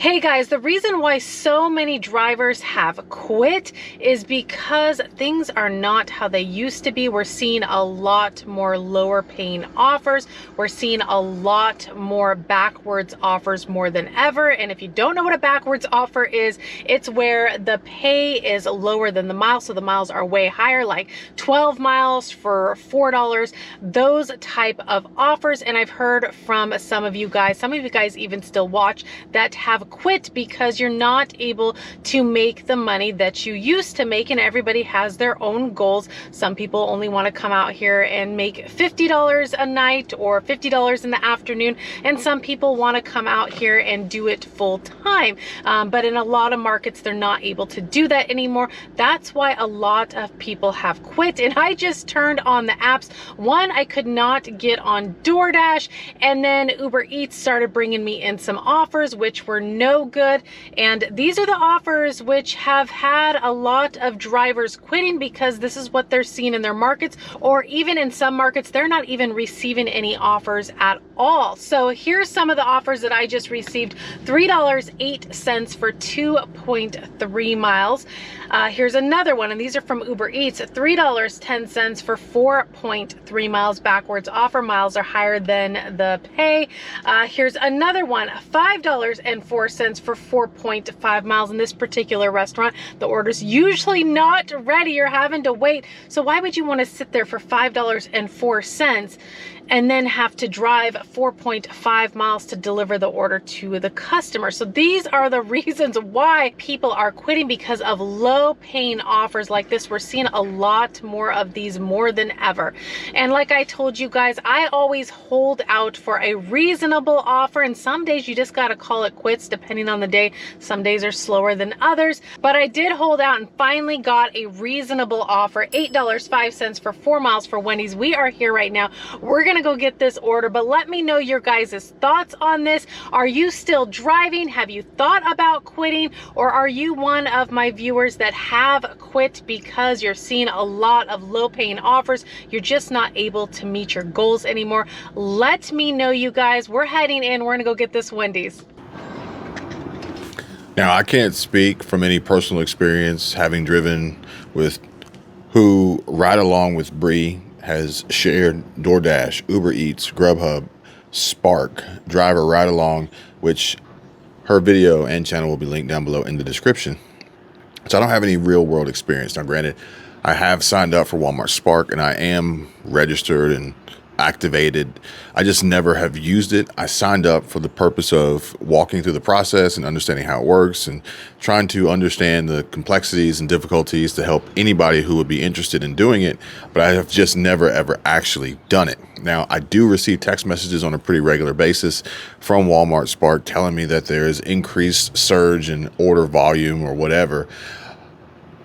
Hey guys, the reason why so many drivers have quit is because things are not how they used to be. We're seeing a lot more lower paying offers. We're seeing a lot more backwards offers more than ever. And if you don't know what a backwards offer is, it's where the pay is lower than the miles. So the miles are way higher, like 12 miles for $4, those type of offers. And I've heard from some of you guys even still watch, that have quit because you're not able to make the money that you used to make, and everybody has their own goals. Some people only want to come out here and make $50 a night or $50 in the afternoon, and some people want to come out here and do it full time. But in a lot of markets, they're not able to do that anymore. That's why a lot of people have quit. And I just turned on the apps. One, I could not get on DoorDash, and then Uber Eats started bringing me in some offers which were no good. And these are the offers which have had a lot of drivers quitting because this is what they're seeing in their markets, or even in some markets, they're not even receiving any offers at all. So here's some of the offers that I just received. $3.08 for 2.3 miles. Here's another one, and these are from Uber Eats. $3.10 for 4.3 miles backwards offer. Miles are higher than the pay. Here's another one, $5.04 for 4.5 miles. In this particular restaurant, the order's usually not ready. You're having to wait. So why would you want to sit there for $5.04 and then have to drive 4.5 miles to deliver the order to the customer? So these are the reasons why people are quitting, because of low paying offers like this. We're seeing a lot more of these more than ever. And like I told you guys, I always hold out for a reasonable offer, and some days you just got to call it quits depending on the day. Some days are slower than others, but I did hold out and finally got a reasonable offer. $8.05 for 4 miles for Wendy's. We are here right now. We're gonna go get this order, but let me know your guys' thoughts on this. Are you still driving? Have you thought about quitting? Or are you one of my viewers that have quit because you're seeing a lot of low paying offers? You're just not able to meet your goals anymore. Let me know, you guys. We're heading in. We're gonna go get this Wendy's. Now, I can't speak from any personal experience, having driven with who, right along with Bree, has shared DoorDash, Uber Eats, Grubhub, Spark, Driver Ride Along, which her video and channel will be linked down below in the description. So I don't have any real world experience. Now, granted, I have signed up for Walmart Spark and I am registered and activated. I just never have used it. I signed up for the purpose of walking through the process and understanding how it works and trying to understand the complexities and difficulties to help anybody who would be interested in doing it, but I have just never ever actually done it. Now, I do receive text messages on a pretty regular basis from Walmart Spark telling me that there is increased surge in order volume or whatever.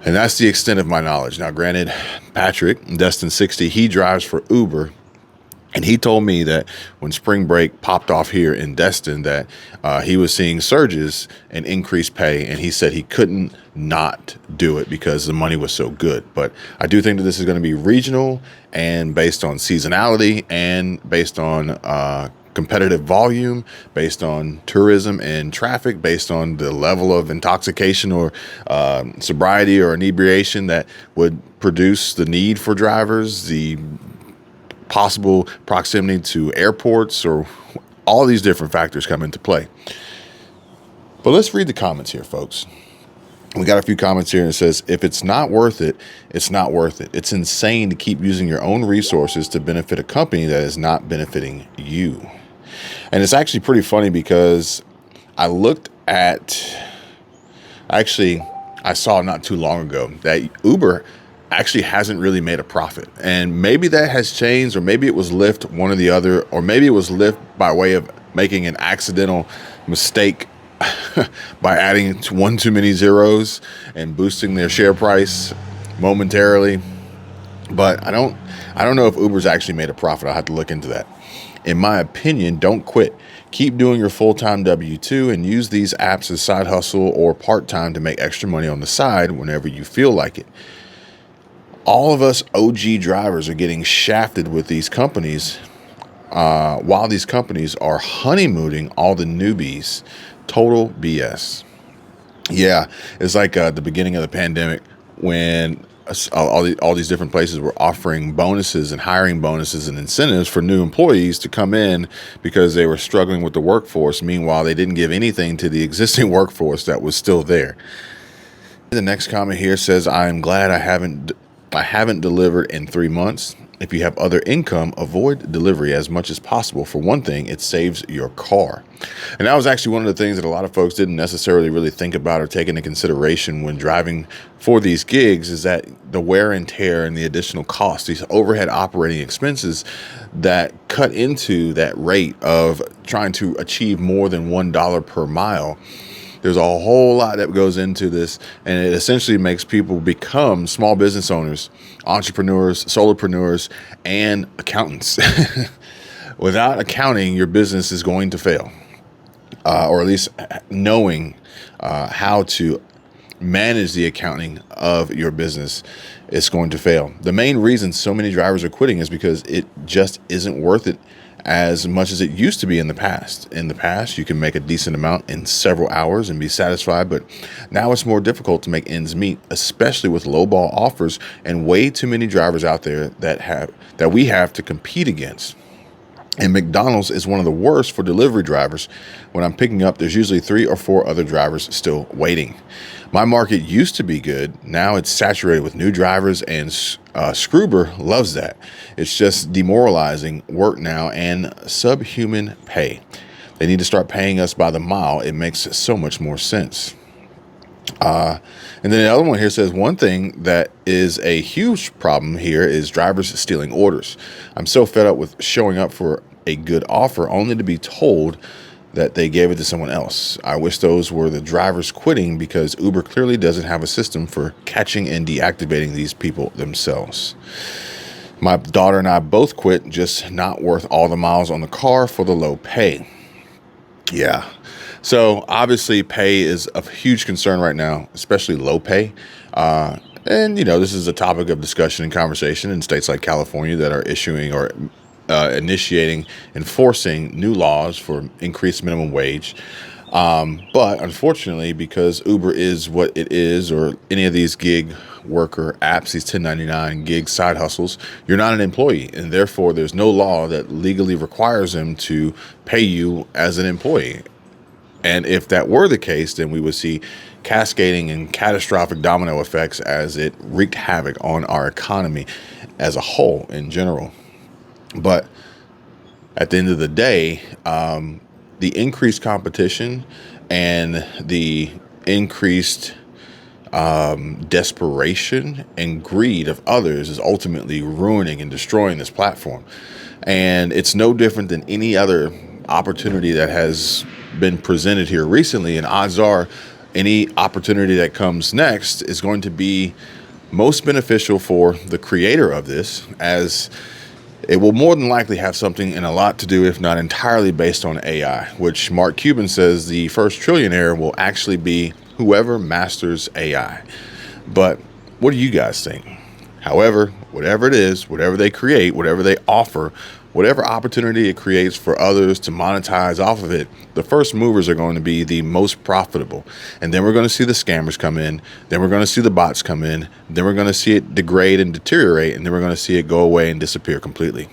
And that's the extent of my knowledge. Now, granted, Patrick, Destin60, he drives for Uber. And he told me that when spring break popped off here in Destin, that he was seeing surges and increased pay. And he said he couldn't not do it because the money was so good. But I do think that this is going to be regional and based on seasonality and based on competitive volume, based on tourism and traffic, based on the level of intoxication or sobriety or inebriation that would produce the need for drivers, the possible proximity to airports, or all these different factors come into play. But let's read the comments here, folks. We got a few comments here and it says, if it's not worth it, it's not worth it. It's insane to keep using your own resources to benefit a company that is not benefiting you. And it's actually pretty funny because I saw not too long ago that Uber actually hasn't really made a profit. And maybe that has changed, or maybe it was Lyft, one or the other, or maybe it was Lyft by way of making an accidental mistake by adding one too many zeros and boosting their share price momentarily. But I don't know if Uber's actually made a profit. I'll have to look into that. In my opinion, don't quit. Keep doing your full-time W-2 and use these apps as side hustle or part-time to make extra money on the side whenever you feel like it. All of us OG drivers are getting shafted with these companies while these companies are honeymooning all the newbies Total BS. Yeah, it's like the beginning of the pandemic when all these different places were offering bonuses and hiring bonuses and incentives for new employees to come in because they were struggling with the workforce. Meanwhile, they didn't give anything to the existing workforce that was still there. The next comment here says, "I'm glad I haven't delivered in 3 months. If you have other income, avoid delivery as much as possible. For one thing, it saves your car." And that was actually one of the things that a lot of folks didn't necessarily really think about or take into consideration when driving for these gigs, is that the wear and tear and the additional costs, these overhead operating expenses that cut into that rate of trying to achieve more than $1 per mile. There's a whole lot that goes into this, and it essentially makes people become small business owners, entrepreneurs, solopreneurs, and accountants. Without accounting, your business is going to fail, or at least knowing how to manage the accounting of your business is going to fail. The main reason so many drivers are quitting is because it just isn't worth it as much as it used to be in the past. In the past, you can make a decent amount in several hours and be satisfied, but now it's more difficult to make ends meet, especially with lowball offers and way too many drivers out there that we have to compete against. And McDonald's is one of the worst for delivery drivers. When I'm picking up, there's usually 3 or 4 other drivers still waiting. My market used to be good. Now it's saturated with new drivers, and Scruber loves that. It's just demoralizing work now and subhuman pay. They need to start paying us by the mile. It makes so much more sense. And then the other one here says, one thing that is a huge problem here is drivers stealing orders. I'm so fed up with showing up for a good offer only to be told that they gave it to someone else. I wish those were the drivers quitting, because Uber clearly doesn't have a system for catching and deactivating these people themselves. My daughter and I both quit, just not worth all the miles on the car for the low pay. Yeah. So obviously pay is a huge concern right now, especially low pay. And, this is a topic of discussion and conversation in states like California that are issuing or initiating, enforcing new laws for increased minimum wage. But unfortunately, because Uber is what it is, or any of these gig worker apps, these 1099 gig side hustles, you're not an employee. And therefore, there's no law that legally requires them to pay you as an employee. And if that were the case, then we would see cascading and catastrophic domino effects as it wreaked havoc on our economy as a whole in general. But at the end of the day, the increased competition and the increased desperation and greed of others is ultimately ruining and destroying this platform. And it's no different than any other opportunity that has been presented here recently. And odds are any opportunity that comes next is going to be most beneficial for the creator of this, as it will more than likely have something and a lot to do, if not entirely, based on AI, which Mark Cuban says the first trillionaire will actually be whoever masters AI. But what do you guys think? However, whatever it is, whatever they create, whatever they offer, whatever opportunity it creates for others to monetize off of it, the first movers are going to be the most profitable. And then we're going to see the scammers come in. Then we're going to see the bots come in. Then we're going to see it degrade and deteriorate. And then we're going to see it go away and disappear completely.